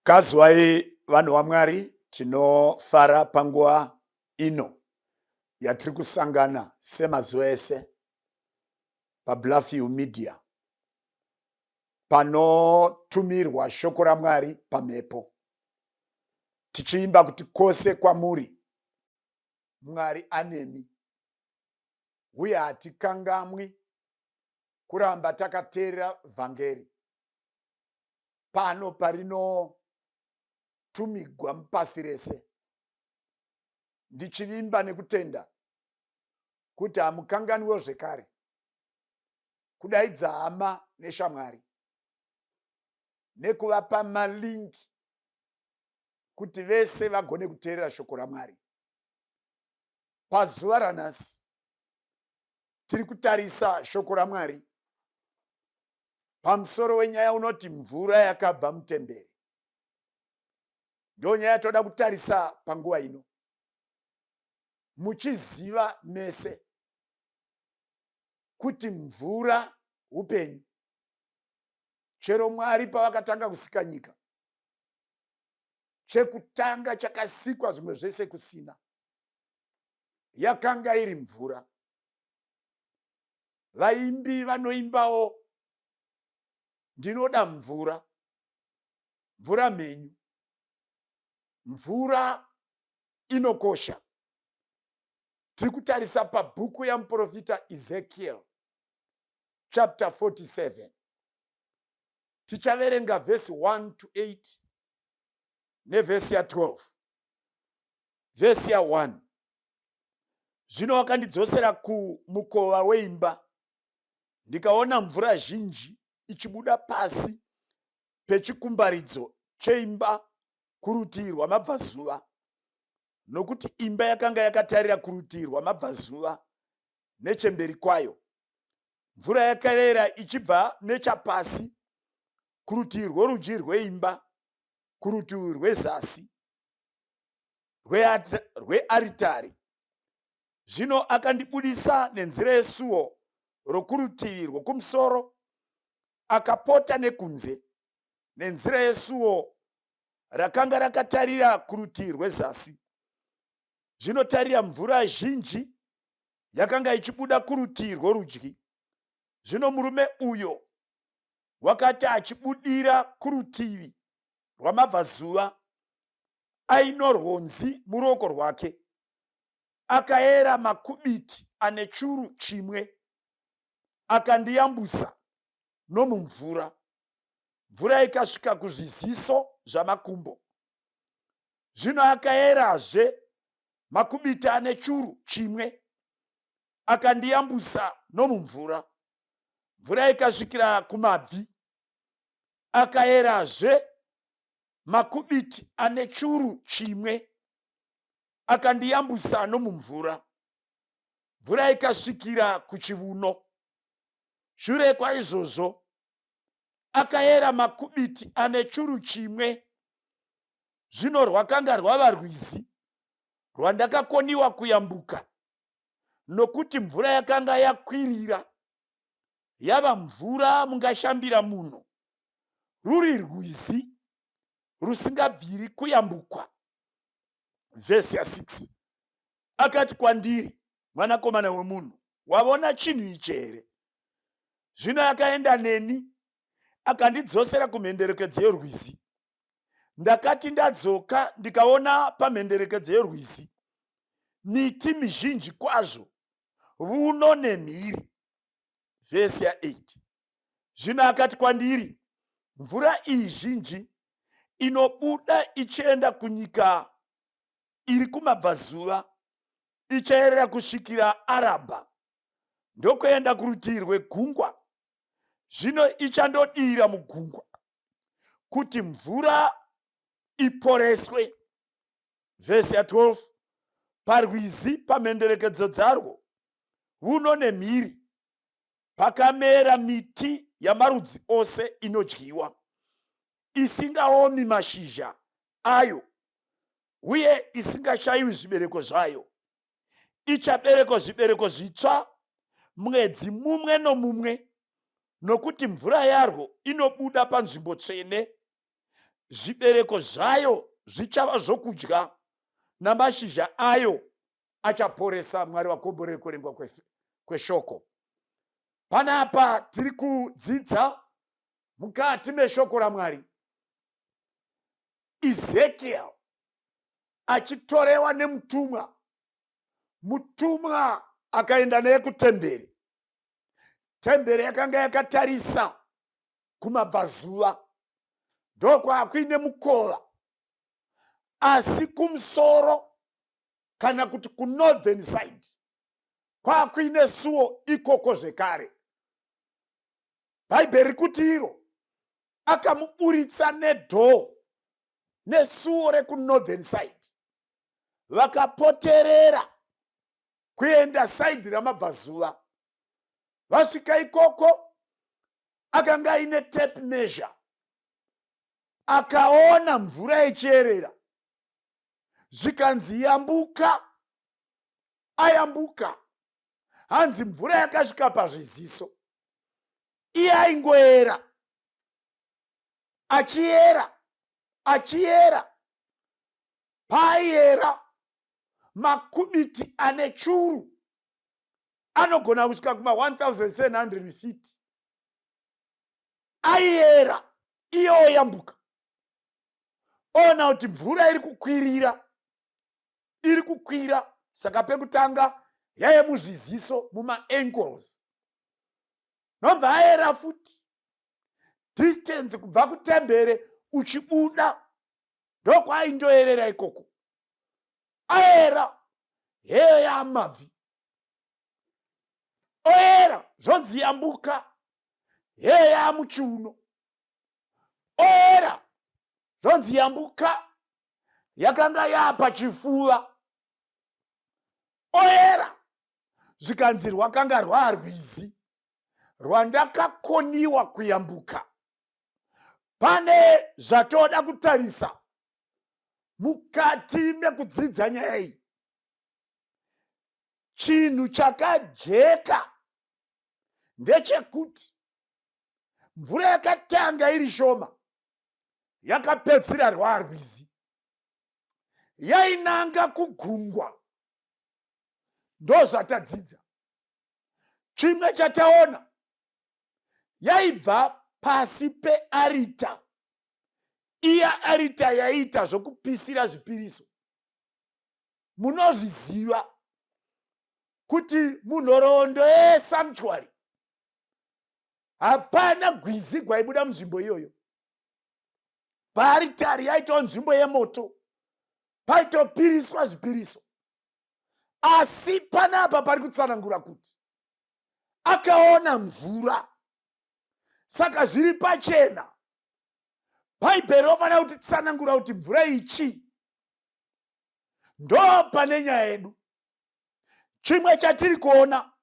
Kazwai vanhu vaMwari, tinofara panguva ino yatiri kusangana semazuva ese paBluffview Media, panotumirwa shoko raMwari pamhepo, tichiimba kuti kwose kwamuri Mwari anemi, uye hatikangamwi kuramba takateerera vhangeri pano parinotumigwa mupasi rese. Ndichivimba nekutenda kuti hamukanganiwo zvekare kudaidza hama neshamwari nekuvapa malingi kuti vese vagone kuteerera shoko raMwari. Pazuva ranhasi tiri kutarisa shoko raMwari pamusoro wenyaya unoti mvura yakabva mutemberi. Ndo nyaya yatoda kutarisa panguva ino, muchiziva mese kuti mvura upenyu. Chero Mwari pavakatanga kusika nyika, chekutanga chakasikwa zvimwe zvese kusina, yakanga iri mvura. Vaimbi vanoimbawo ndinoda mvura, mvura mhenyu, mvura inokosha. Tiri kutarisa pabhuku yamuprofita Ezekiel chapter 47. Tichaverenga vhesi 1 to 8 nevhesi ya12. Vhesi ya1: zvino wakandidzosera kumukova weimba, ndikaona mvura zhinji ichibuda pasi pechikumbaridzo cheimba kurutivi rwamabvazuva, nokuti imba yakanga yakatarira kurutivi rwamabvazuva nechemberi kwayo. Mvura yakarera ichibva nechapasi kurutivi rworudyi rweimba, kurutivi rwezasi rwearitari. Zvino akandibudisa nenzira yesuo rokurutivi rwokumusoro, akapota nekunze nenzira yesuo rakanga rakatarira kurutivi rwezasi. Zvinotarira mvura zhinji yakanga ichibuda kurutivi rworudyi. Zvino murume uyo wakati achibudira kurutivi rwamabvazuva aino rwonzi muruoko rwake, akayera makubiti ane churu chimwe, akandiyambusa nomumvura. Mvura ikasvika kuzviziso zvamakumbo. Zvino akayerazve makubiti ane churu chimwe, akandiyambusa nomumvura. Mvura ikasvikira kumabvi. Akayerazve makubiti ane churu chimwe, akandiyambusa nomumvura. Mvura ikasvikira kuchivuno. Shure kwaizvozvo akayera makubiti ane churu chimwe. Zvino rwakanga rwava rwizi rwandakakoniwa kuyambuka, nokuti mvura yakanga yakwirira, yava mvura mungashambira munhu, ruri rwizi rusingabviri kuyambukwa. Vhesi ya6: akati kwandiri, mwanakomana wemunhu, wavona chinhu ichi here? Zvino akaenda neni akandidzosera kumhenderekedzo yerwizi. Ndakati ndadzoka, ndikaona pamhenderekedzo yerwizi miti mizhinji kwazvo, vuno nemhiri. Vhesi ya8: zvino akati kwandiri, mvura iyi zhinji inobuda ichienda kunyika iri kumabvazuva, ichaerera kusvikira Arabha, ndokuenda kurutivi rwegungwa. Zvino ichandodira mugungwa kuti mvura iporeswe. Vhesi ya12: parwizi pamhenderekedzo dzarwo, vuno nemhiri, pakamera miti yamarudzi ose inodyiwa, isingaomi mashizha ayo, uye isingashayiwi zvibereko zvayo. Ichabereka zvibereko zvitsva mwedzi mumwe nomumwe, nokuti mvura yarwo inobuda panzvimbo tsvene. zvibereko zvayo zvichava zvokudya namashizha ayo achaporesa. Mwari wakomborere kurengwa kweshoko. Panapa tiri kudzidza mukati meshoko raMwari. Ezekiel achitorewa nemutumwa. Mutumwa akaenda naye kutemberi. Temberi yakanga yakatarisa kumabvazuva, ndokwa kuine mukova, asi kumusoro kana kuti kunorthern side kwakuine suo ikoko zvekare. Bhaibheri kuti iro akamuburitsa nedhoo nesuo rekunorthern side, vakapoterera kuenda saidi ramabvazuva. Vasvika ikoko, akanga aine tape measure, akaona mvura ichierera, zvikanzi yambuka. Ayambuka, hanzi mvura yakasvika pazviziso. Iye aingoera, achiera. Paaiera makubiti ane churu, anogona kusvika kuma 1700 feet. Aiera, iye oyambuka. Ona kuti mvura iri kukwira, saka pekutanga yaiye muzviziso, muma ankles. Nobva aera futi. Distance kubva kutembere uchibuda, ndokwaaindoerera ikoko. Aera, heyo yamabvi. Oera, zvonzi yambuka, heyo yamuchiuno. Oera, zvonzi yambuka, yakanga yapachifuva. Oera, zvikanzi rwakanga rwarwizi rwandakakoniwa kuyambuka. Pane zvatoda kutarisa mukati mekudzidza nyaya iyi. Chinhu chakajeka ndechekuti mvura yakatanga iri shoma, yakapedzira rwarwizi, yainanga kugungwa. Ndozvatadzidza. Chimwe chataona, yaibva pasi pearita. Iya arita yaita zvokupisira zvipiriso. Munozviziva kuti munhoroondo yesanctuary hapana gwizi gwaibuda munzvimbo iyoyo. Paaritari yaitawo nzvimbo yemoto, paitopiriswa zvipiriso. Asi panapa pari kutsanangura kuti akaona mvura, saka zviri pachena. Bhaibheri rofanira kuti tsanangura kuti mvura ichi ndo pane nyaya yedu. Chimwe chatiri kuona,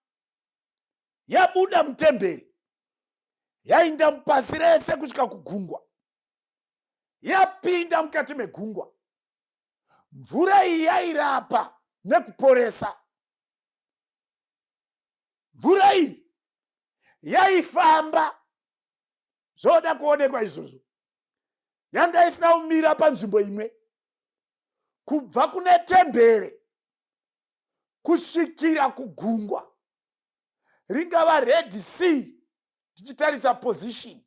yabuda mutemberi, yainda mupasi rese kusvika kugungwa, yapinda mukati megungwa. Mvura iyi yairapa nekuporesa. Mvura iyi yaifamba. Zvoda kuonekwa izvozvo. Yanga isina kumira panzvimbo imwe. Kubva kune tembere kusvikira kugungwa, ringava Red Sea, tichitarisa position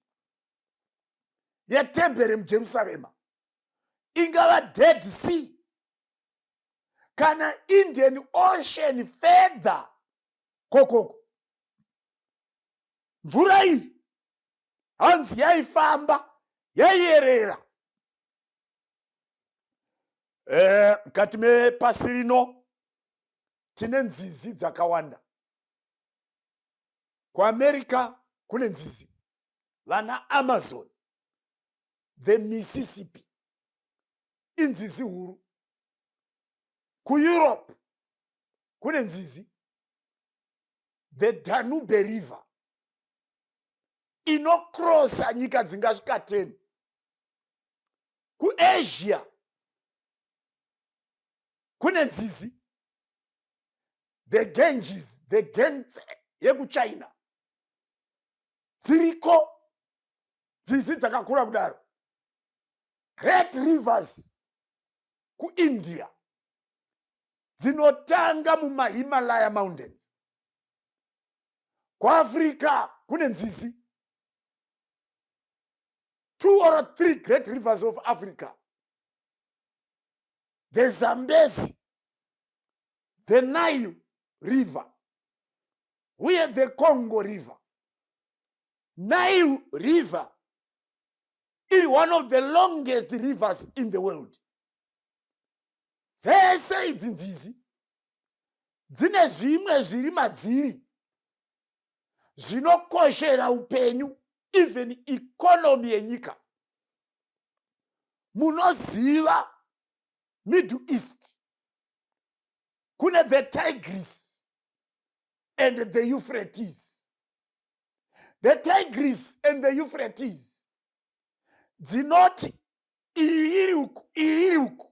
yetembere muJerusarema, ingava Dead Sea kana Indian Ocean further kokoko. Mvura iyi hanzi yaifamba, yaierera. Mukati mepasi rino tine nzizi dzakawanda. KuAmerica kune nzizi, vana Amazon, the Mississippi, inzizi huru. KuEurope kune nzizi, the Danube River, inokrosa nyika dzingasvika 10. KuAsia kune nzizi, the Ganges, the Yangtze yekuChina. Dziriko nzizi dzakakura kudaro. great rivers kuIndia dzinotanga mumahimalaya mountains. KuAfrica kune nzizi. 2 or 3 great rivers of Africa. The Zambezi, the Nile River, where the Congo River. Nile River is one of the longest rivers in the world. Dzese idzi nzizi dzine zvimwe zviri madziri zvinokoshera upenyu, even economy yenyika. Munoziva Middle East kune the Tigris and the Euphrates. The Tigris and the Euphrates dzinoti iri uku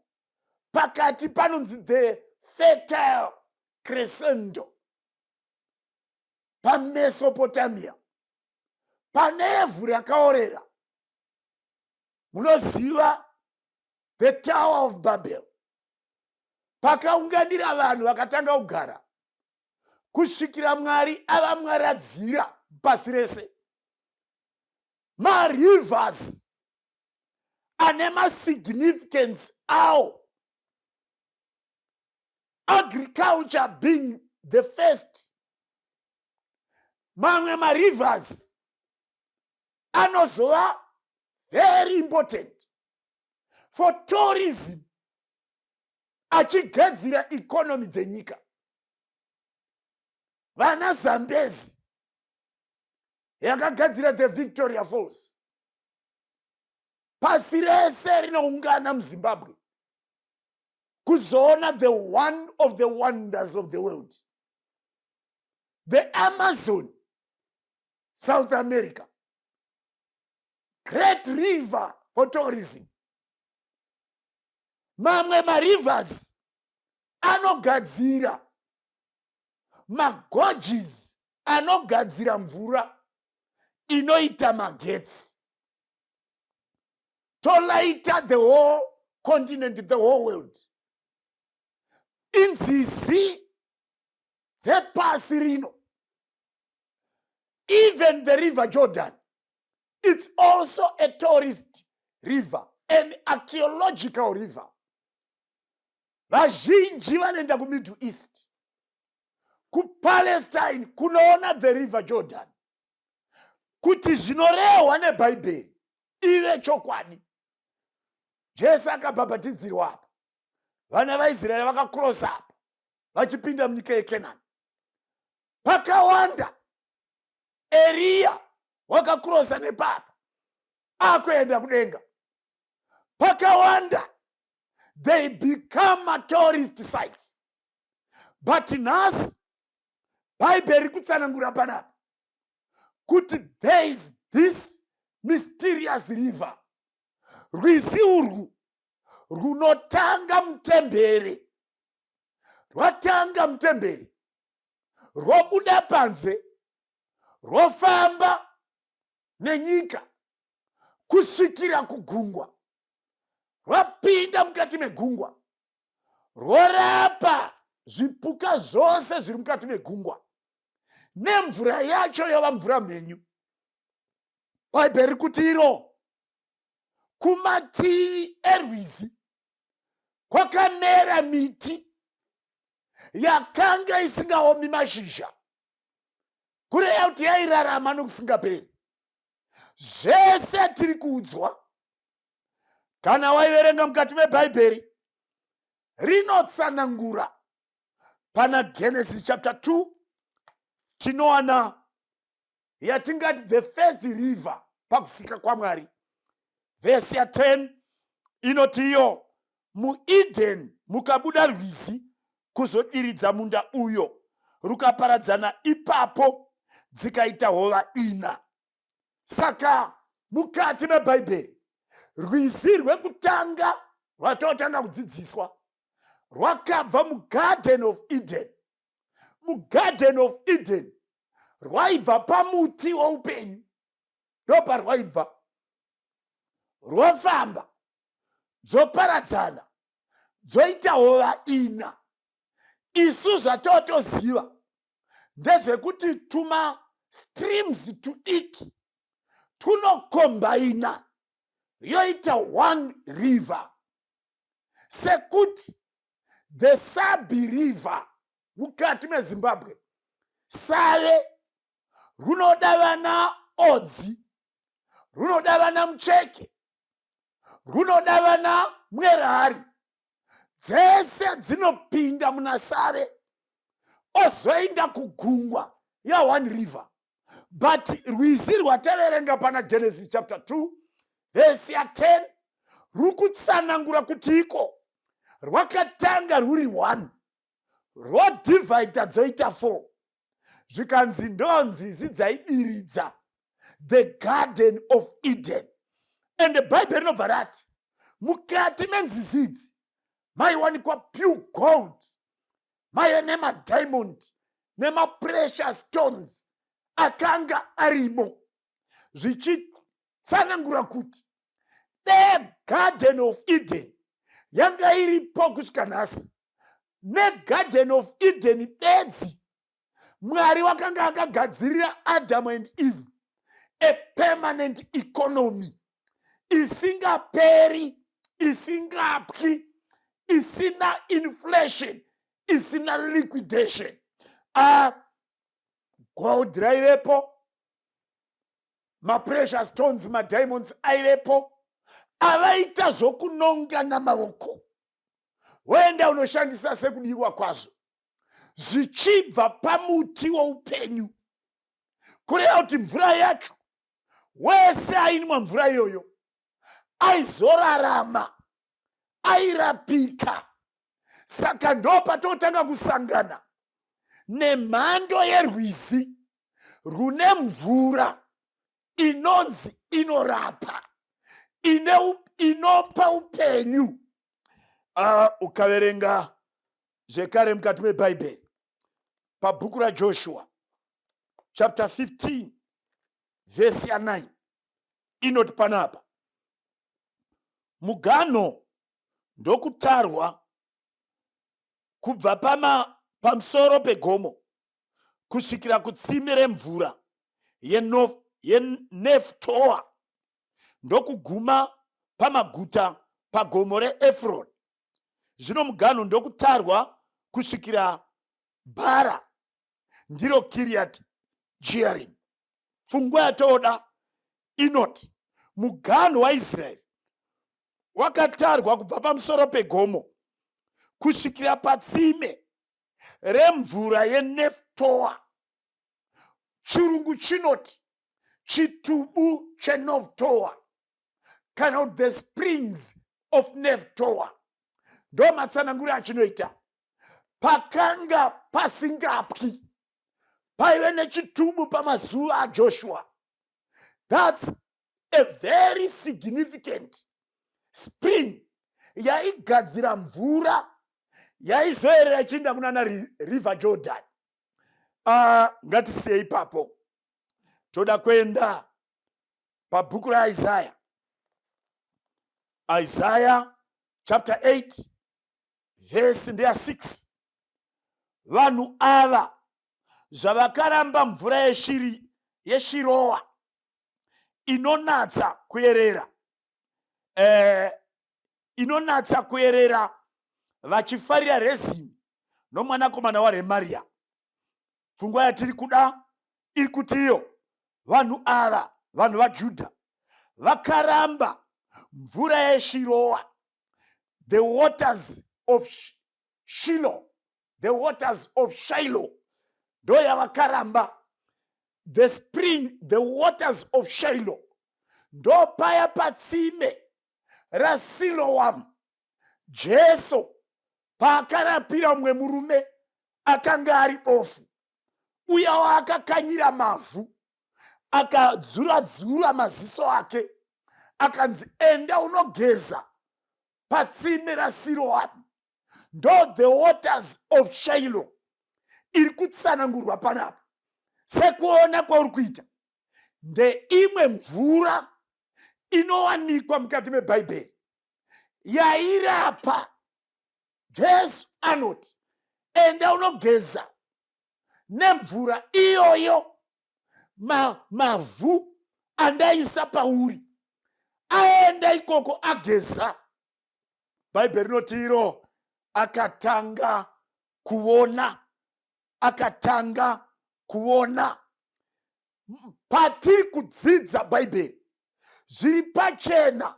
pakati panonzi the Fertile Crescendo paMesopotamia, panevhu rakaorera. Munoziva the Tower of Babel, pakaunganira vanhu vakatanga kugara kusvikira Mwari avamwaradzira pasi rese. Marivers ane masignificance awo, agriculture being the first. Mamwe marivers anozova very important for tourism, achigadzira economy dzenyika. Vana Zambezi yakagadzira the Victoria Falls. Pasi rese rinoungana muZimbabwe kuzoona the one of the wonders of the world, the Amazon, South America. Great river for tourism. Mamwe marivers anogadzira magorges, anogadzira mvura inoita magetsi, tolaita the whole continent, the whole world. Inzizi dzepasi rino, even the river Jordan, it's also a tourist river, an archaeological river. Vazhinji vanoenda kuMiddle East, kuPalestine kunoona the river Jordan, kuti zvinorehwa neBhaibheri ive chokwadi. Jesu akabhabhatidzirwa apa, vana vaIsraeri vakakrosa apa vachipinda munyika yeKenani. Pakawanda Eria wakakrosa nepapa akuenda kudenga. Pakawanda they become tourist sites. But nhasi Bhaibheri kutsanangura panapa kuti there is this mysterious river, rwizi urwu runotanga mutembere, rwatanga mutembere, robuda panze, rofamba nenyika kusvikira kugungwa, rwapinda mukati megungwa, rorapa zvipuka zvose zviri mukati megungwa, nemvura yacho yava mvura mhenyu. Bhaibheri kuti iro kumativi erwizi kwakamera miti yakanga isingaomi mashizha, kureva kuti yairarama nokusingaperi. Zvese tiri kuudzwa kana waiverenga mukati meBhaibheri rinotsanangura. Pana Genesis chapter 2 tinowana yatingati the first river pakusika kwaMwari. Verse ya 10 inotiyo muEden mukabuda rwizi kuzodiridza munda uyo, rukaparadzana ipapo dzikaita hova 4. Saka mukati meBhaibheri rwizi rwekutanga rwatotanga kudzidziswa rwakabva muGarden of Eden. MuGarden of Eden rwaibva pamuti woupenyu, ndopa rwaibva, rwofamba dzoparadzana dzoita hova ina. Isu zvatotoziva ndezvekuti tuma streams tudiki tunokombaina yoita one river, sekuti the Sabi River mukati meZimbabwe, Save runodavana Odzi, runodavana Mucheke, runodavana Mwerari, dzese dzinopinda muna Save ozoenda kugungwa ya one river. But rwizi rwataverenga pana Genesis chapter 2 verse ya 10 rukutsanangura kuti iko rwakatanga rwuri 1 rodivhaita dzoita 4, zvikanzi ndonzizi dzaidiridza the Garden of Eden. And the Bible rinobva rati mukati menzizi idzi maiwanikwa pure gold, maive nemadiamond nemaprecious stones akanga arimo, zvichitsanangura kuti the Garden of Eden yanga iripo kusvika nhasi. NeGarden of Eden bedzi Mwari wakanga akagadzirira Adam and Eve a permanent economy isingaperi, isingapyi, isina inflation, isina liquidation. Gold raivepo, ma-precious stones, ma-diamonds aivepo, avaita zvokunonga namaoko, wenda unoshandisa sekudiwa kwazvo, zvichibva pamuti woupenyu, kureva kuti mvura yacho wese ainwa mvura iyoyo aizorarama, airapika. Saka ndo patotanga kusangana nemhando yerwizi rune mvura inonzi inorapa, inopa upenyu. Ukaverenga zvekare mukati meBhaibheri pabhuku raJoshua chapter 15 verse ya 9 inoti panapa, muganho ndokutarwa kubva pamusoro pegomo kusvikira kutsime remvura yeNeftoa, ndokuguma pamaguta pagomo reEfroni. Zvino muganho ndokutarwa kusvikira Bhara, ndiro Kiriat Jearim. Pfungwa yatoda inoti muganho waIsraeri wakatarwa kubva pamusoro pegomo kusvikira patsime remvura yeNeftoa. Chirungu chinoti chitubu cheNeftoa, kana kuti the springs of Neftoa. Ndo matsananguro achinoita pakanga pasingapyi, paive nechitubu pamazuva aJoshua. That's a very significant spring yaigadzira mvura yaizoerera ichienda kunana river Jordan. Ngatisiye ipapo, toda kuenda pabhuku raIsaiah, Isaiah chapter 8 verse ndeya 6. Vanhu ava zvavakaramba mvura yeshiroa inonatsa kuyerera, vachifarira Rezini nomwanakomana waRemaria. Pfungwa yatiri kuda iri kuti iyo vanhu ava, vanhu vaJudha, vakaramba mvura yeshiroa, the waters of Shiloh, the waters of Shiloh, ndo yavakaramba. The spring, the waters of Shiloh, ndo paya patsime raSiloam Jesu paakarapira mumwe murume akanga ari bofu, uya waakakanyira mavhu, akadzura maziso ake, akanzi enda unogeza patsime raSiloam. Ndo the waters of Shiloh iri kutsanangurwa panapa. Sekuona kwauri kuita ndeimwe mvura inowanikwa mukati meBhaibheri yairapa. Jesu anoti enda unogeza nemvura iyoyo mavhu andaisa pauri. Aenda ikoko ageza. Bhaibheri rinoti iro akatanga kuona. Akatanga kuona. Patiri kudzidza Bhaibheri zviri pachena,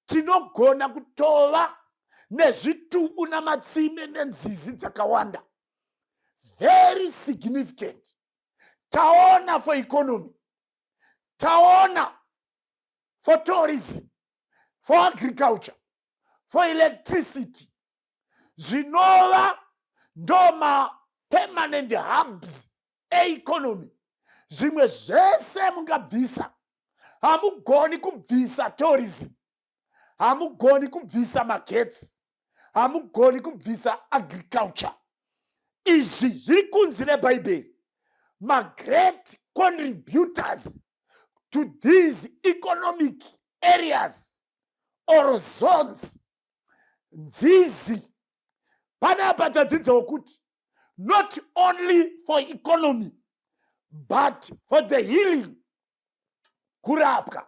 tinogona kutova nezvitubu namatsime nenzizi dzakawanda. Very significant. Taona for economy, taona for tourism, for agriculture, for electricity. Zvinova ndoma permanent hubs economy. Zvimwe zvese mungabvisa. Hamugoni kubvisa tourism, hamugoni kubvisa magetsi, hamugoni kubvisa agriculture. Izvi zviri kunzi neBhaibheri ma-great contributors to these economic areas or zones. Nzizi panapa tadzidzawo kuti not only for economy but for the healing, kurapwa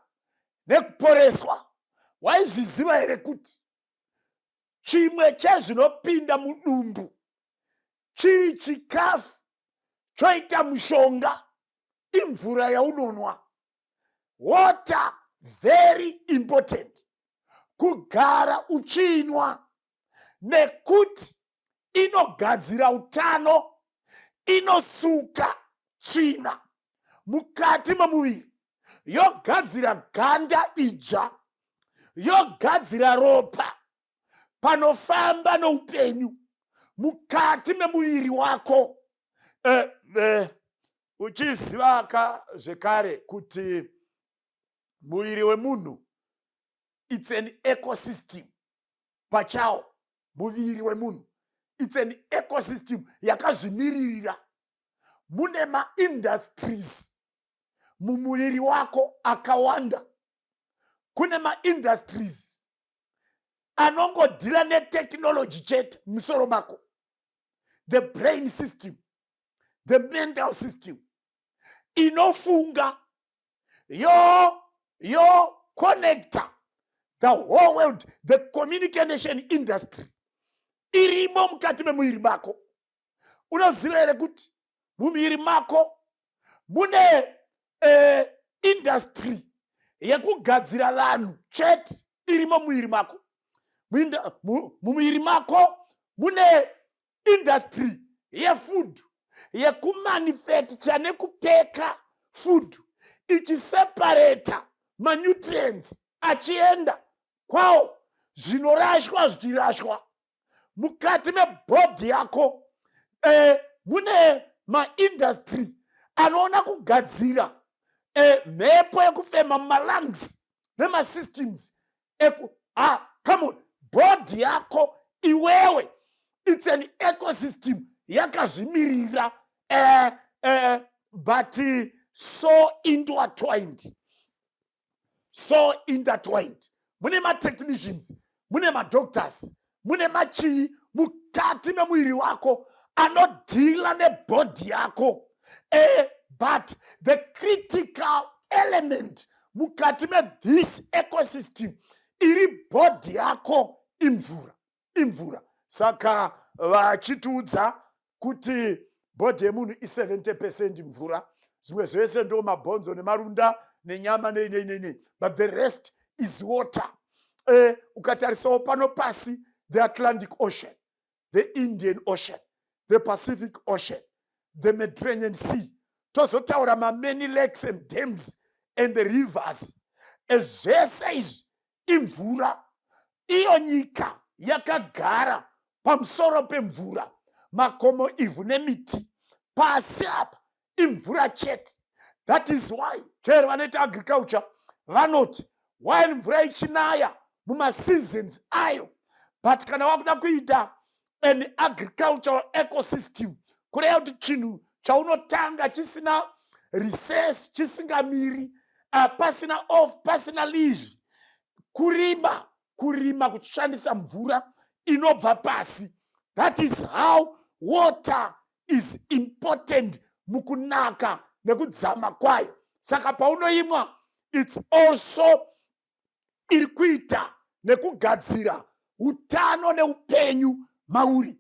nekuporeswa. Waizviziva here kuti chimwe chezvinopinda mudumbu chiri chikafu choita mushonga imvura yaunonwa? Water very important kugara uchinwa, nekuti inogadzira utano, inosuka tsvina mukati memuviri, yogadzira ganda idzva, yogadzira ropa panofamba noupenyu mukati memuviri wako. Uchiziva zvekare kuti muviri wemunhu it's an ecosystem pachawo. Muviri wemunhu it's an ecosystem yakazvimiririra. Mune ma-industries mumuviri wako akawanda. Kune ma-industries anongodhira netechnology chete musoro mako. The brain system, the mental system, inofunga, yo connector, the whole world, the communication industry irimo mukati memuviri mako. Unoziva here kuti mumuviri mako mune industry yekugadzira vanhu chete irimo mumuviri mako. Mumuviri mako mune industry yefood, yekumanufacture nekupeka food, ichiseparata manutrients achienda kwawo, zvinorashwa zvichirashwa. Mukati mebhodhi yako mune maindustry anoona kugadzira mhepo yekufema mumalungs nemasystems come on, bhodhi yako iwewe it's an ecosystem yakazvimirira, but so intertwined. So intertwined. Mune ma-technicians, mune ma-doctors, mune machii mukati memuviri wako anodhila nebhodhi yako. But the critical element mukati me-this ecosystem iri bhodhi yako imvura. Imvura. Saka vachitiudza kuti bhodhi yemunhu i70% mvura. Zvimwe zvese ndo mabhonzo nemarunda nenyama nei. But the rest is water. Ukatarisawo pano pasi, the Atlantic Ocean, the Indian Ocean, the Pacific Ocean, the Mediterranean Sea. Tozotaura many lakes and dams and the rivers. Zvese izvi imvura. Iyo nyika yakagara pamusoro pemvura. Makomo, ivhu nemiti. Pasi apa imvura chete. That is why chero vanoita agriculture vanoti while mvura ichinaya mumaseasons ayo, but kana wakuda kuita an agricultural ecosystem, kureva kuti chinhu chaunotanga chisina recess, chisingamiri, pasina off, pasina leisure, kurima kurima kuchishandisa mvura inobva pasi. That is how water is important mukunaka nekudzama kwayo. Saka paunoimwa, it's also iri kuita nekugadzira utano neupenyu mauri.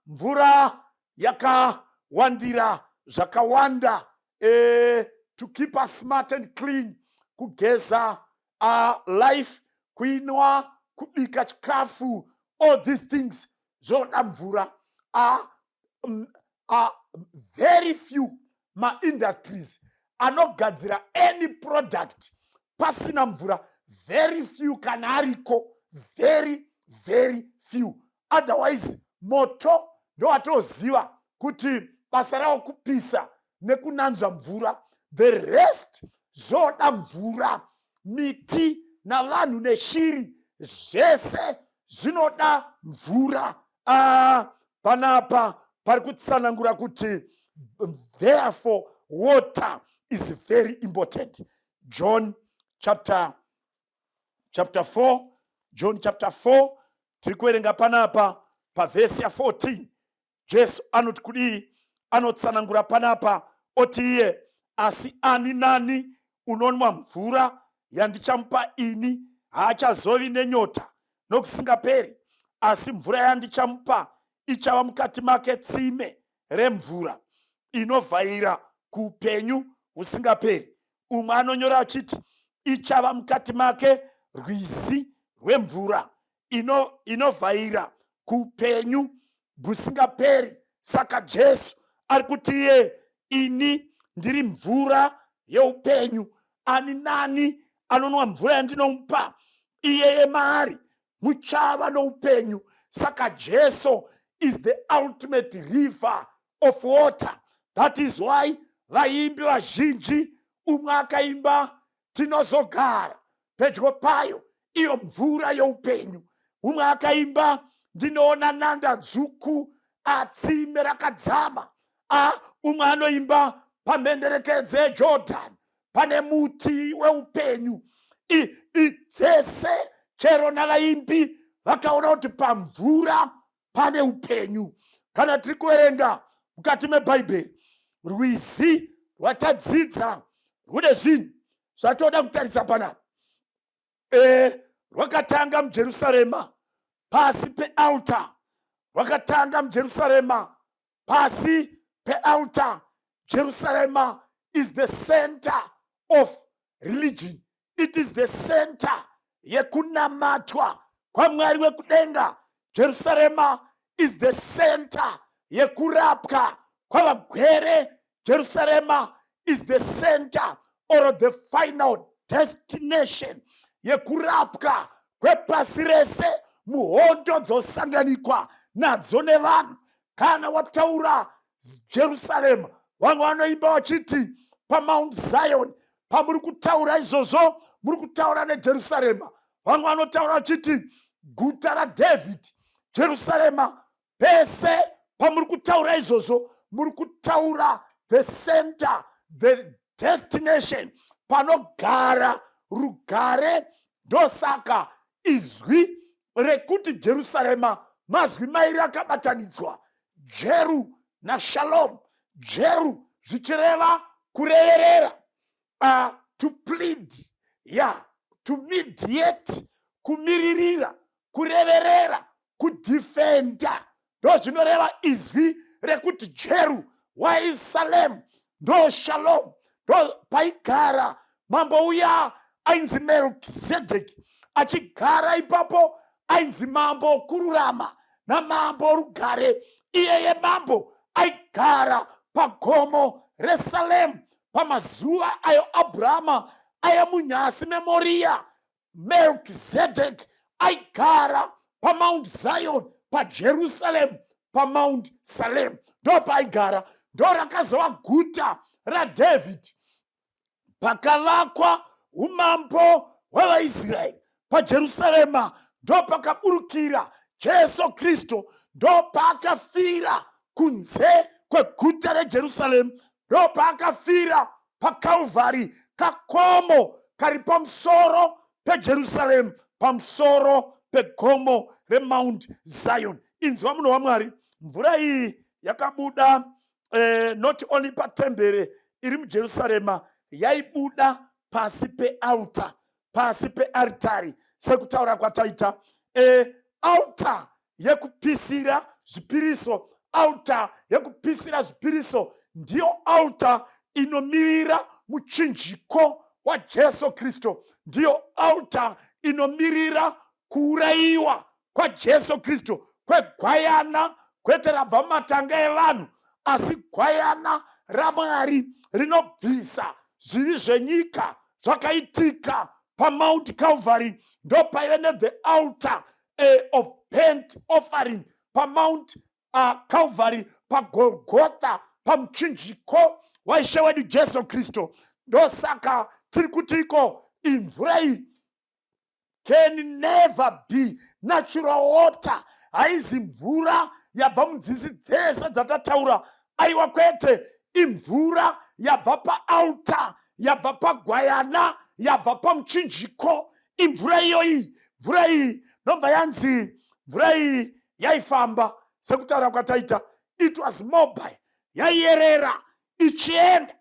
Mvura yakawandira zvakawanda, to keep us smart and clean, kugeza life, kuinwa, kubika chikafu, all these things zvoda mvura. Very few ma-industries anogadzira any product pasina mvura. Very few kana ariko, very few. Otherwise moto ndo atoziva kuti basa rawo kupisa nekunanzva mvura. The rest zvoda mvura. Miti navanhu neshiri zvese zvinoda mvura. Panapa pari kutsanangura kuti therefore water is very important. John chapter 4, John chapter 4, tiri kuerenga panapa pavhesi ya 14. Jesu anoti kudii? Anotsanangura panapa oti iye, asi ani nani unonwa mvura yandichamupa ini haachazovi nenyota nokusingaperi, asi mvura yandichamupa ichava mukati make tsime remvura inovhaira kuupenyu husingaperi. Umwe anonyora achiti ichava mukati make rwizi rwemvura inovhaira kuupenyu husingaperi. Saka Jesu ari kuti iye, ini ndiri mvura yeupenyu. Ani nani anonwa mvura yandinomupa iyeye maari muchava noupenyu. Saka Jesu is the ultimate river of water. That is why vaimbi vazhinji, umwe akaimba tinozogara pedyo payo iyo mvura youpenyu. Umwe akaimba ndinoona nanda dzvuku atsime rakadzama. Umwe anoimba pamhenderekedze yeJordan pane muti weupenyu. Dzese chero navaimbi vakaona kuti pamvura pane upenyu. Kana tiri kuerenga mukati mebhaibheri, rwizi rwatadzidza rwune zvinhu zvatoda kutarisa panapa. Rwakatanga muJerusarema pasi pealtar. Rwakatanga muJerusarema pasi pealtar. Jerusalem is the center of religion. It is the center yekunamatwa kwa Mwari wekudenga. Jerusalem is the center yekurapwa kwa vagwere. Jerusalem is the center or the final destination yekurapwa kwepasi rese muhondo dzosanganikwa nadzo nevanhu. Kana wataura Jerusalem, vamwe vanoimba vachiti paMount Zion. Pamuri kutaura izvozvo muri kutaura neJerusarema. Vamwe vanotaura vachiti guta raDavid, Jerusalema. Pese pamuri kutaura izvozvo muri kutaura the center, the destination, panogara rugare. Ndosaka izwi rekuti Jerusalema mazwi mairi akabatanidzwa, Jeru na Shalom. Jeru zvichireva kureverera, to plead, to mediate, kumiririra, kureverera, kudefenda. Ndo zvinoreva izwi rekuti Jeru. Why is Salem? Ndo Shalom. Ndo paigara mambo uya ainzi Melkizedeki. Achigara ipapo ainzi mambo okururama namambo orugare. Iyeye mambo aigara pagomo reSalem pamazuva ayo Abrahama aya munyasi meMoria. Melkizedeki aigara paMount Zion, paJerusalem, paMount Salem. Ndo paigara. Ndo rakazova guta raDavid. Pakavakwa umambo hwevaIsraeri paJerusarema. Ndo pakaburukira Jesu Kristu. Ndo paakafira kunze kweguta reJerusalem. Ndo paakafira paKalvari, kakomo kari pamusoro peJerusalem, pamusoro pegomo reMount Zion. Inzwa munhu waMwari, mvura iyi yakabuda not only patembere iri muJerusarema, yaibuda pasi pealtar, pasi pearitari, sekutaura kwataita. Altar yekupisira zvipiriso, altar yekupisira zvipiriso ndiyo altar inomirira muchinjiko waJesu Kristo, ndiyo altar inomirira kuurayiwa kwaJesu Kristo, kwegwayana kwete rabva mumatanga evanhu, asi gwayana raMwari rinobvisa zvivi zvenyika zvakaitika paMount Calvary. Ndo paive ne-the altar of burnt offering paMount Calvary, paGolgotha, pamuchinjiko waishe wedu Jesu Kristo. Ndosaka tiri kutiko imvura iyi can never be natural water. Haizi mvura yabva munzizi dzese dzatataura, aiwa kwete, imvura yabva paaltar, yabva pagwayana, yabva pamuchinjiko. Imvura iyoyi, mvura iyi nobva yanzi mvura iyi yaifamba sekutaura kwataita, it was mobile, yaiyerera ichienda.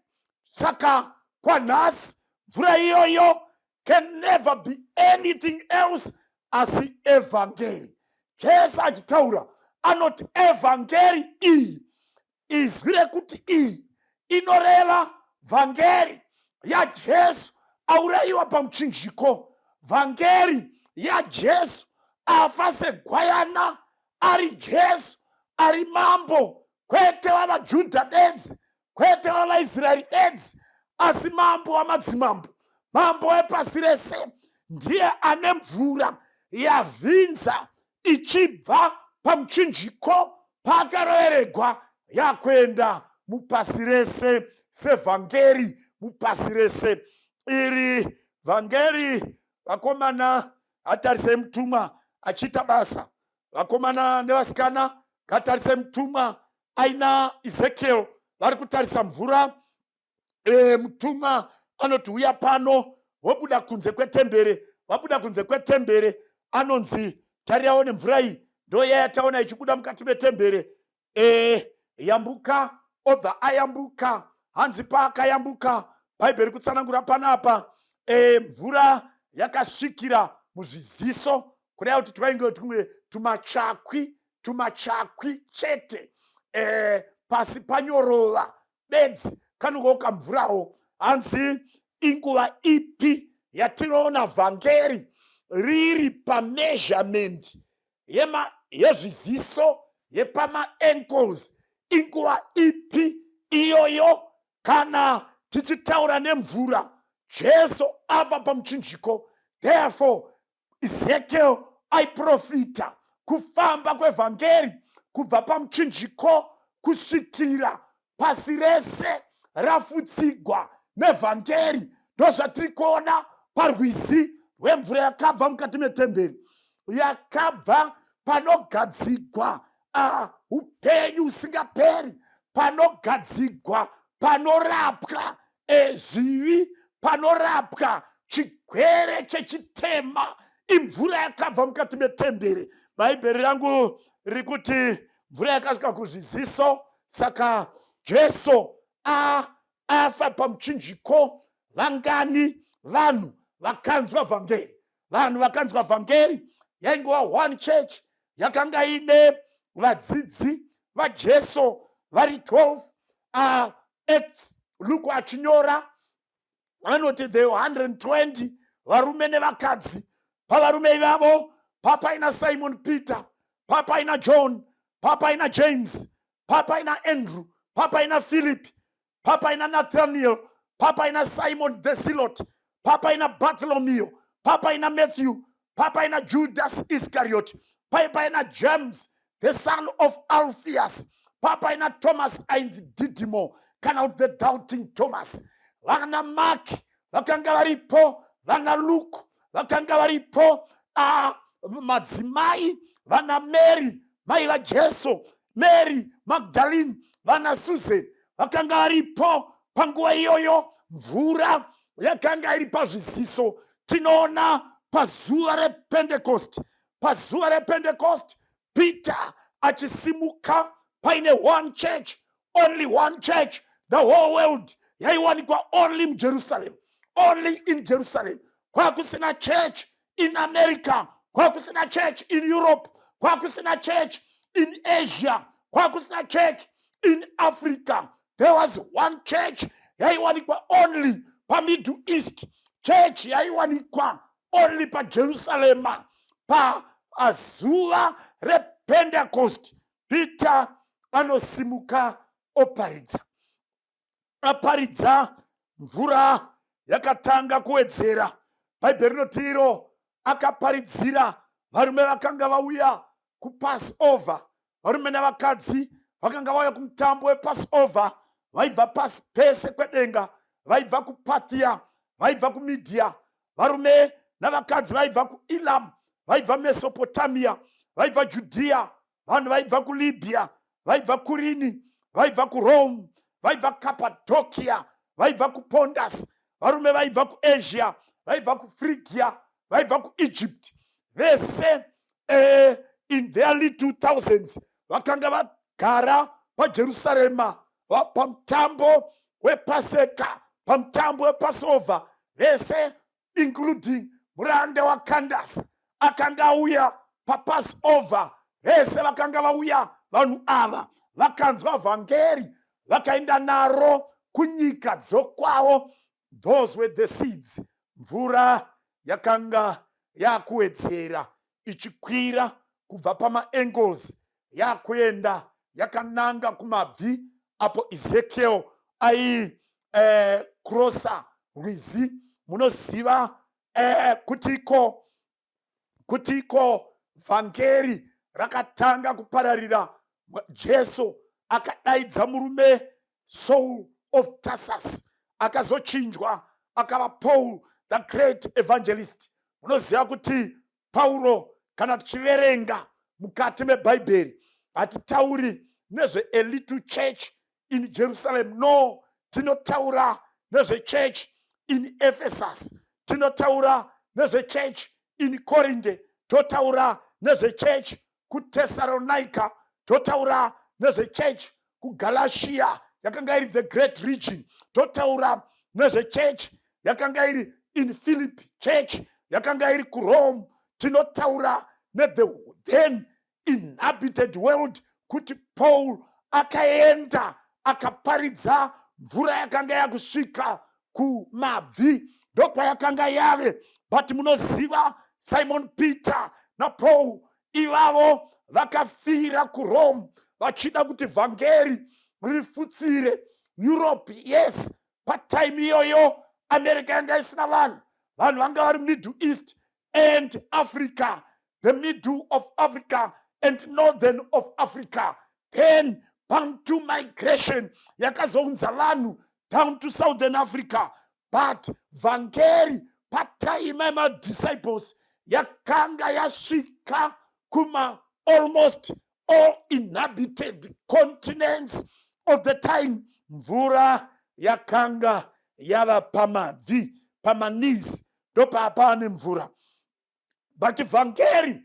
Saka kwanhasi mvura iyoyo can never be anything else asi evhangeri. Jesu achitaura anoti evhangeri iyi, izwi rekuti iyi inoreva vhangeri yaJesu aurayiwa pamuchinjiko, vhangeri yaJesu afa segwayana, ari Jesu, ari mambo, kwete wavaJudha bedzi, kwete wavaIsraeri bedzi, asi mambo wamadzimambo, mambo wepasi rese. Ndiye ane mvura yavhinza ichibva pamuchinjiko pakaroveregwa yakuenda mupasi rese sevhangeri mupasi rese. Iri vhangeri, vakomana hatarise mutumwa achiita basa, vakomana nevasikana ngatarise mutumwa aina Ezekiel vari kutarisa mvura. Mutumwa anoti uya pano, wobuda kunze kwetembere, wabuda kunze kwetembere, anonzi tarirawo nemvura iyi ndo yataona ichibuda mukati metembere. Yambuka, obva ayambuka, hanzi paakayambuka, bhaibheri kutsanangura panapa, mvura yakasvikira muzviziso, kudai kuti twainge tumwe tumachakwi chete, pasi panyorova bedzi kanongouka mvurawo. Hanzi inguva ipi yatinoona vhangeri riri pameasurement yezviziso yepama-ankles? Inguva ipi iyoyo kana tichitaura nemvura? Jesu ava pamuchinjiko. Therefore Ezekiel aiprofita kufamba kwevhangeri kubva pamuchinjiko kusvikira pasi rese rafutsigwa nevhangeri. Ndozvatiri kuona parwizi rwemvura yakabva mukati metemberi, yakabva panogadzigwa upenyu usingaperi, panogadzigwa, panorapwa zvivi, panorapwa chigwere chechitema. Imvura yakabva mukati metemberi. Bhaibheri rangu riri kuti mvura yakasvika kuzviziso. Saka Jesu afa pamuchinjiko. Vangani vanhu vakanzwa vhangeri, vanhu vakanzwa vhangeri. Yaingova one church, yakanga ine vadzidzi vaJesu vari 12. Luke achinyora anoti there were 120 varume nevakadzi. Pavarume ivavo papaina Simon Peter, papaina John, papaina James, papaina Andrew, papaina Philip, papaina Nathaniel, papaina Simon the Zealot, papaina Bartholomew, papaina Matthew, papaina Judas Iscariot, papaina James the son of Alphaeus, papaina Thomas ainzi Didymo, kana the doubting Thomas. Vana Mark vakanga varipo, vana Luke vakanga varipo, madzimai vana Mary mai vaJesu, Mary Magdalene, vana Susan vakanga varipo. Panguva iyoyo mvura yakanga iri pazviziso. Tinoona pazuva repentecost. Pazuva repentecost, Peter achisimuka paine one church, only one church. The whole world yaiwanikwa only in Jerusalem, only in Jerusalem. Kwakusina church in America, kwakusina church in Europe, kwakusina church in Asia, kwakusina church in Africa. There was one church yaiwanikwa only pa Middle East, church yaiwanikwa only pa Jerusalem. Pa azuva repentecost, Peter anosimuka oparidza. Aparidza, mvura yakatanga kuwedzera. Bhaibheri rinoti iro akaparidzira varume vakanga vauya kupassover, varume navakadzi vakanga vauya kumutambo wepassover, vaibva pasi pese kwedenga, vaibva kuPathia, vaibva kuMidhia, varume navakadzi vaibva kuElam, vaibva Mesopotamia, vaibva Judhea, vanhu vaibva kuLibya, vaibva kuRini, vaibva kuRome, vaibva Cappadocia, vaibva kuPontus, varume vaibva kuAsia, vaibva kuFrigia, vaibva kuEgypt. Vese in the early 2000s vakanga vagara paJerusarema pamutambo wePaseka, pamutambo wePassover. Vese including muranda waCandace akanga auya paPassover. Vese vakanga vauya vanhu ava vakanzwa vhangeri vakaenda naro kunyika dzokwavo. Those were the seeds. Mvura yakanga yakuwedzera ichikwira kubva pamaangles yakuenda yakananga kumabvi, apo Ezekiel ai krosa rwizi. Munoziva kutiko vhangeri rakatanga kupararira. Jesu akadaidza murume Saul of Tarsus, akazochinjwa akava Paul the great evangelist. Munoziva kuti Pauro, kana tichiverenga mukati mebhaibheri, hatitauri nezve a little church in Jerusalem. No, tinotaura nezve church in Ephesus, tinotaura nezve church in Corinth, totaura nezve church kuThessalonica, totaura nezve church kuGalatia yakanga iri the great region, totaura nezve church yakanga iri in Philip, church yakanga iri kuRome, tinotaura the then inhabited world, kuti Paul akaenda akaparidza mvura yakanga yakusvika kumabvi, ndokwa yakanga yave. But munoziva Simon Peter na Paul ivavo vakafira kuRome vachida kuti vhangeri rifutsire Europe. Yes, patime iyoyo America yanga isina vanhu vanga vari Middle East and Africa, the middle of Africa and northern of Africa. Then Bantu migration yakazounza vanhu down to southern Africa. But vhangeri patime madisciples yakanga yasvika kuma almost all inhabited continents of the time. Mvura yakanga yava pamabvi, pamanis, ndopapa ane mvura. But vhangeri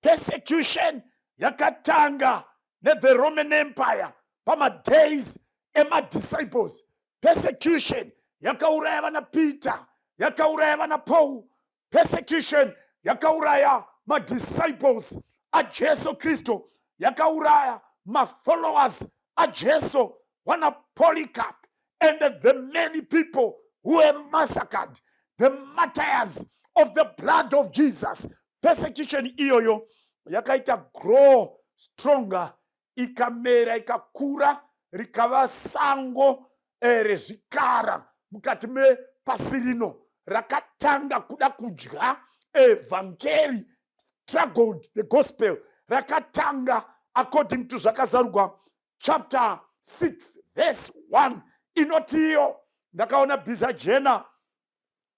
persecution yakatanga the Roman Empire pama days ema disciples. Persecution yakauraya vana Peter, yakauraya vana Paul. Persecution yakauraya ma disciples a Jesu Kristo, yakauraya ma followers a Jesu, wana Polycarp, and the many people who were massacred, the martyrs of the blood of Jesus. Persecution iyoyo yakaita grow stronger, ikamera ikakura rikava sango rezvikara mukati mepasi rino, rakatanga kuda kudya evhangeri, struggled the gospel, rakatanga according to zvakazarugwa chapter 6 verse 1. Inotiyo ndakaona bhiza jena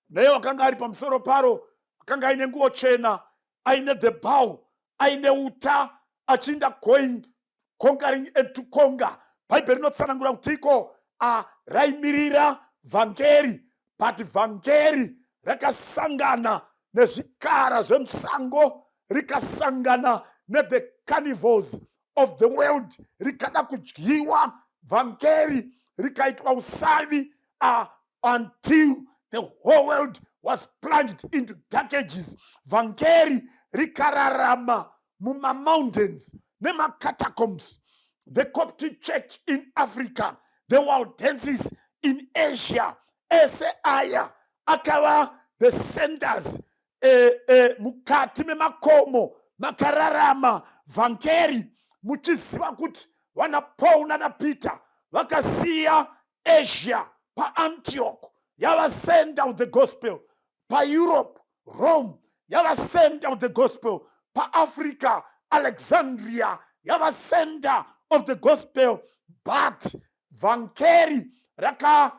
neyo akanga ari pamusoro paro, akanga aine nguo chena, aine the bow, aine uta, achinda going conquering and to conquer. Bhaibheri rinotsanangura kuti iko raimirira vhangeri, but vhangeri rakasangana nezvikara zvemusango, rikasangana the carnivores of the world, rikada kudyiwa. Vhangeri rikaitwa usavi until the whole world was plunged into dark ages. Vhangeri rikararama muma mountains nema catacombs. The Coptic Church in Africa, the Waldenses in Asia, aya akava the centers mukati memakomo makararama. Vhangeri muchiziva kuti vana Paul nana Peter vakasiya Asia paAntioch, yava send out the gospel. Pa Europe, Rome, yava send out the gospel. Pa Africa, Alexandria, yava sender of the gospel. But Vhangeri raka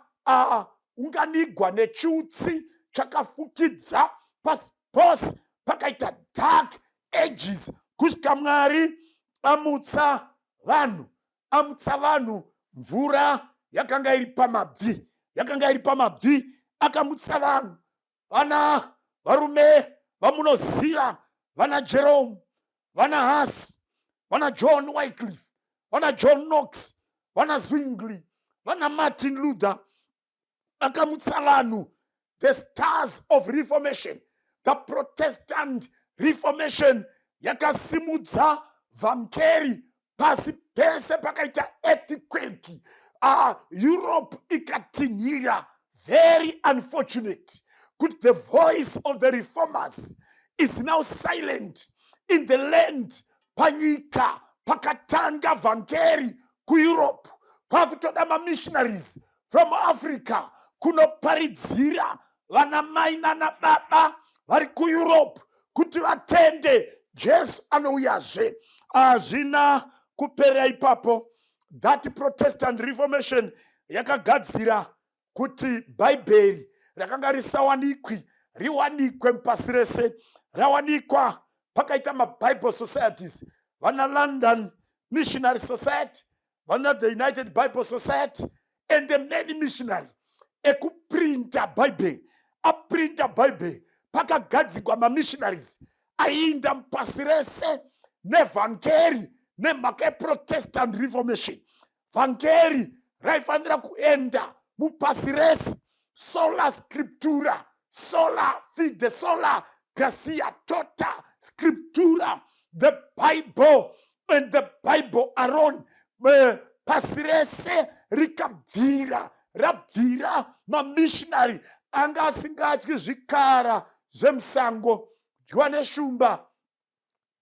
unganigwa nechutsi chakafukidza pasi pakaita dark ages, kusvika Mwari amutsa vanhu mvura yakanga iri pamabvi, akamutsa vanhu, vana varume vamunoziva, vana Jerome, vana Huss, vana John Wycliffe, vana John Knox, vana Zwingli, vana Martin Luther, akamutsa vanhu, the stars of Reformation, the Protestant Reformation yakasimudza Vhangeri pasi pese pakaita earthquake. Europe ikatinhira. Very unfortunate. Could the voice of the reformers is now silent in the land. Panyika pakatanga Vhangeri ku Europe, pakutoda missionaries from Africa kunoparidzira vana mai nana baba vari ku Europe kuti vatende Jesu anouyazve. Hazvina kupera ipapo. That Protestant Reformation yakagadzira kuti Bhaibheri rakanga risawanikwi riwanikwe pasi rese. Rawanikwa pakaita maBible societies, vana London Missionary Society, vana the United Bible Society, and the many missionary ekuprinta Bible, aprinta Bible, pakagadzikwa mamissionaries ainda pasi rese neVhangeri nemhaka Protestant Reformation. Vhangeri raifanira kuenda mupasi rese. Sola scriptura, sola fide, sola gracia, tota scriptura, the Bible and the Bible alone. Pasi rese rikabvira, rabvira mamissionary anga asingatyi zvikara zvemusango, dyiwa neshumba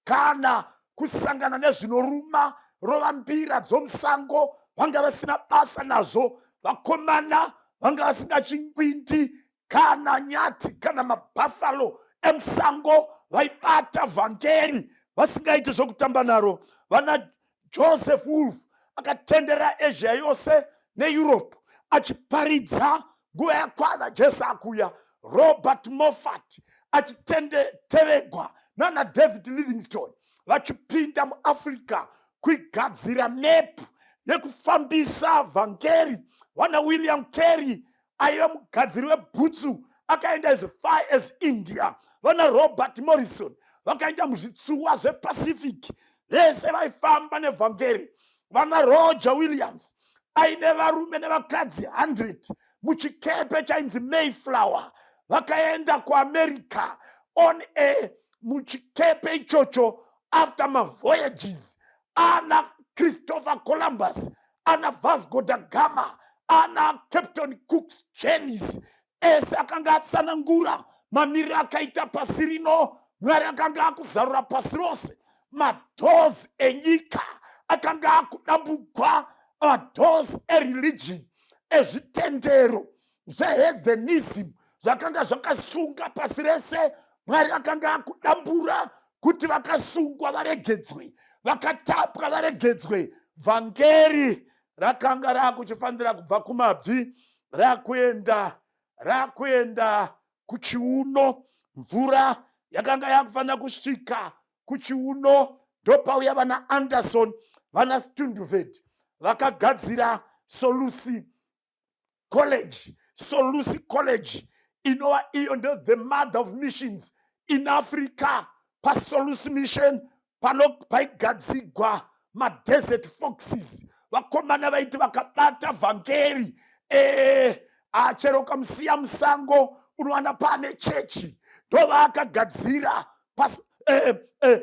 kana kusangana nezvinoruma, rovambira dzomusango, vanga vasina basa nazvo, vakomana vanga vasingatyi ngwindi kana nyati kana mabhafalo emusango, vaibata Vhangeri vasingaiti zvokutamba naro. Vana Joseph Wolf akatendera Asia yose neEurope achiparidza nguva yakwana Jesu akuya. Robert Moffat achitevegwa nana David Livingstone vachipinda muAfrica kuigadzira mepu yekufambisa Vhangeri. Vana William Carey aiva mugadziri webhutsu akaenda as far as India. Vana Robert Morrison vakaenda muzvitsuwa zvePacific, vese vaifamba neVhangeri. Vana Roger Williams aine varume nevakadzi 100 muchikepe chainzi Mayflower, vakaenda kuAmerica on a muchikepe ichocho after mavoyages. Ana Christopher Columbus, ana Vasco da Gama, ana Captain Cook's journeys, ese akanga atsanangura mamiriro akaita pasi rino. Mwari akanga akuzarura pasi rose madoors enyika, akanga akudambugwa madoors ereligion, ezvitendero zveheathenism zvakanga zvakasunga pasi rese. Mwari akanga akudambura kuti vakasungwa varegedzwe, vakatapwa varegedzwe. Vhangeri rakanga rakuchifanira kubva kumabvi rakuenda kuchiuno. Mvura yakanga yakufanira kusvika kuchiuno. Ndopauya vana Anderson, vana Stunduved vakagadzira Solusi College inova iyo the mother of missions in Africa. Pasolus mission paigadzigwa madesert foxes, vakomana vaiti vakabata vhangeri chero kamusiya musango unowana pane chechi, ndovakagadzira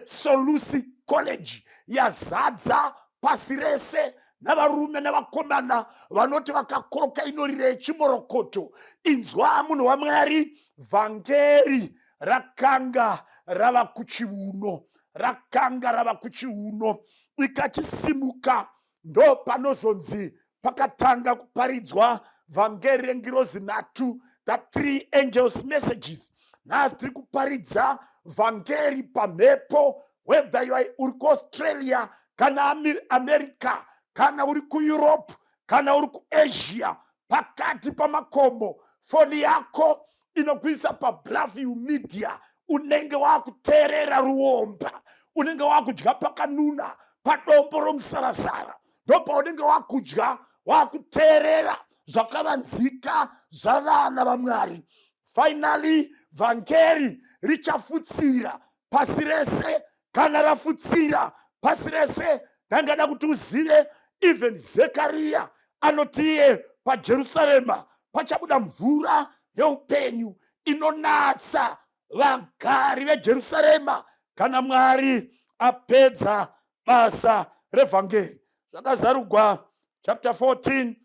Solusi college yazadza pasi rese navarume navakomana vanoti vakakoroka inorira yechimorokoto. Inzwa munhu waMwari, vhangeri rakanga rava kuchiuno, rakanga rava kuchiuno. Ikachisimuka ndo panozonzi pakatanga kuparidzwa vhangeri rengirozi nhatu, the 3 angels messages. Nhasi tiri kuparidza vhangeri pamhepo, whether uri kuAustralia kana America, kana uri kuEurope, kana uri kuAsia, pakati pamakomo. Foni yako inokuisa paBlaview Media. Unenge wakuteerera ruomba, unenge wakudya pakanuna padombo romusarasara, ndopa unenge wakudya wakuteerera zvakavanzika zvavana vaMwari. Finally, vhangeri richafutsira pasi rese. Kana rafutsira pasi rese, ndangada kuti uzive, even Zekaria anotiye paJerusarema pachabuda mvura yeupenyu inonatsa vagari veJerusarema kana Mwari apedza basa revhangeri. Zvakazarugwa chapter 14,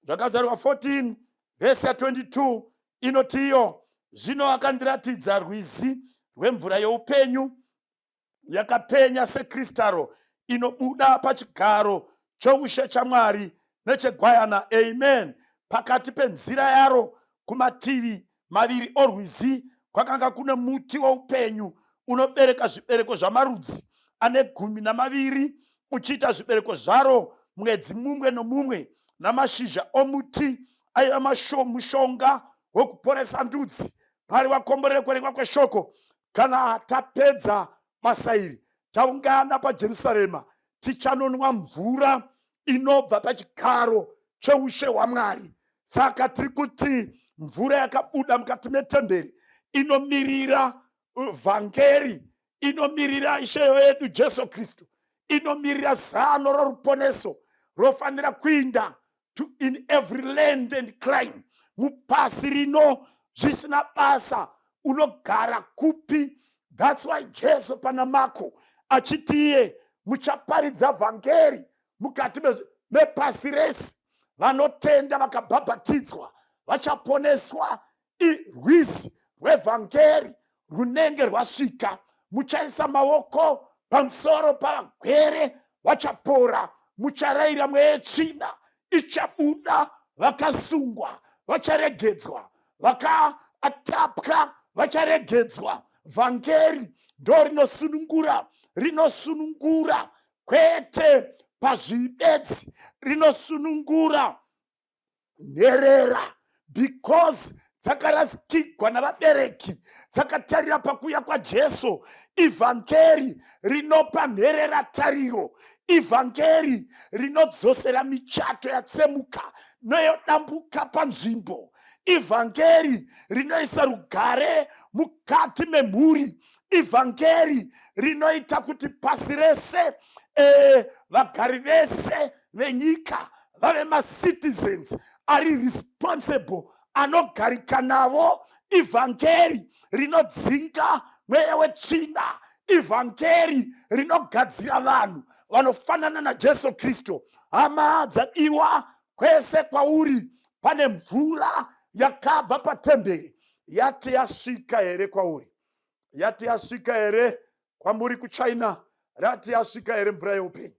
zvakazarugwa 14 verse 22 inotiyo, zvino akandiratidza rwizi rwemvura youpenyu yakapenya sekristaro inobuda pachigaro choushe chaMwari nechegwayana. Amen. Pakati penzira yaro kumativi maviri orwizi kwakanga kune muti woupenyu unobereka zvibereko zvamarudzi ane 12, uchiita zvibereko zvaro mwedzi mumwe nomumwe, namashizha omuti aiva mushonga wokuporesa ndudzi. Pari wakomborere kuverengwa kweshoko. Kana tapedza basa iri, taungana paJerusarema, tichanonwa mvura inobva pachigaro choushe hwaMwari. Saka tiri kuti mvura yakabuda mukati metemberi inomirira vhangeri, inomirira Ishe wedu Jesu Kristu, inomirira zano roruponeso rofanira kuinda in every land and clime. Mupasi rino zvisina basa unogara kupi. That's why Jesu pana Marko achitiye muchaparidza vhangeri mukati mepasi rese. Vanotenda vakabhabhatidzwa vachaponeswa. Rwizi rwevhangeri runenge rwasvika. Muchaisa maoko pamusoro pavagwere vachapora. Mucharayira mweya yetsvina ichabuda, vakasungwa vacharegedzwa, vakatapwa vacharegedzwa. Vhangeri ndo rinosunungura kwete pazvibedzi, rinosunungura nherera, because dzakarasikigwa navabereki, dzakatarira pakuuya kwaJesu. Ivhangeri rinopa nherera tariro. Ivhangeri rinodzosera michato yatsemuka noyodambuka panzvimbo. Ivhangeri rinoisa rugare mukati memhuri. Ivhangeri rinoita kuti pasi rese, vagari vese venyika vave macitizens ari responsible, anogarika navo. Ivhangeri rinodzinga mweya wetsvina. Ivhangeri rinogadzira vanhu vanofanana naJesu Kristu. Hama dzadiwa, kwese kwauri pane mvura yakabva patemberi. Yati yasvika here kwauri? Yati yasvika here kwamuri kuChina? Yati yasvika here mvura yeupenyu?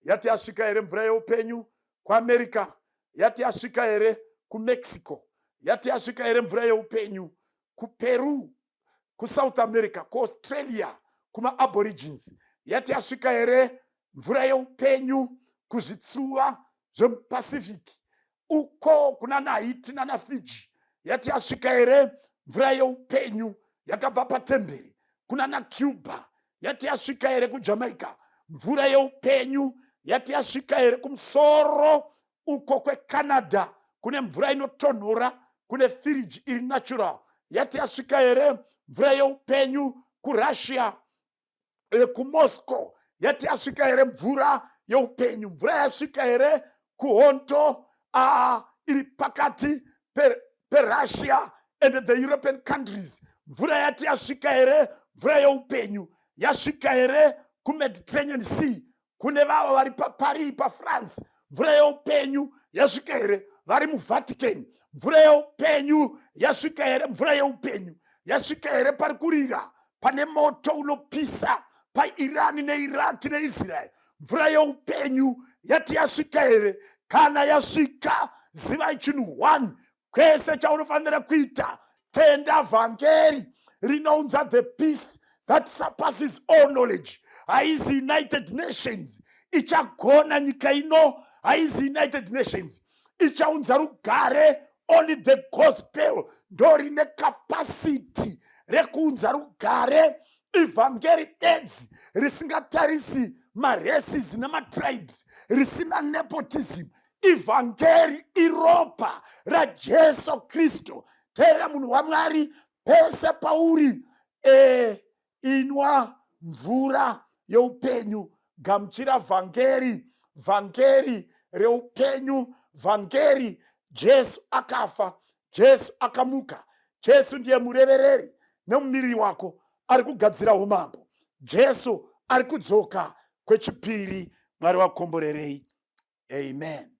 Yati yasvika here mvura yeupenyu kuAmerica? Yati yasvika here kuMexico? Yati yasvika here mvura yeupenyu kuPeru, kuSouth America, kuAustralia, kumaAborigines? Yati yasvika here mvura yeupenyu kuzvitsuwa zvemuPacific, uko kuna naHaiti nanaFiji? Yati yasvika here mvura yeupenyu yakabva patemberi kuna naCuba? Yati yasvika here kuJamaica mvura yeupenyu? Yati yasvika here kumusoro uko kweCanada kune mvura inotonhora, kune firiji iri natural? yati yasvika here mvura yeupenyu kuRussia, kuMoscow? Yati yasvika here mvura yeupenyu? Mvura yasvika here kuHonto iri pakati peRussia and the European countries? Mvura yati yasvika here mvura yeupenyu? Yasvika here kuMediterranean Sea kune vavo vari paParis paFrance? Mvura yeupenyu yasvika here vari muVatican? Mvura yeupenyu yasvika here? Mvura yeupenyu yasvika here pari kurira pane moto unopisa paIran neIraq neIsrael? Mvura yeupenyu yati yasvika here? Kana yasvika, zivai chinhu 1 kwese chaunofanira kuita: tenda vhangeri rinounza the peace that surpasses all knowledge. Haizi United Nations ichagona nyika ino, haizi United Nations ichaunza rugare. Only the gospel ndo rine capacity rekuunza rugare. Ivhangeri bedzi risingatarisi maraces nematribes, risina nepotism. Ivhangeri iropa raJesu Kristu. Tera munhu waMwari, pese pauri inwa mvura yeupenyu. Gamuchira vhangeri, vhangeri reupenyu, vhangeri. Jesu akafa, Jesu akamuka. Jesu ndiye murevereri nemumiri wako ari kugadzira umambo. Jesu ari kudzoka kwechipiri. Mwari wakomborerei. Amen.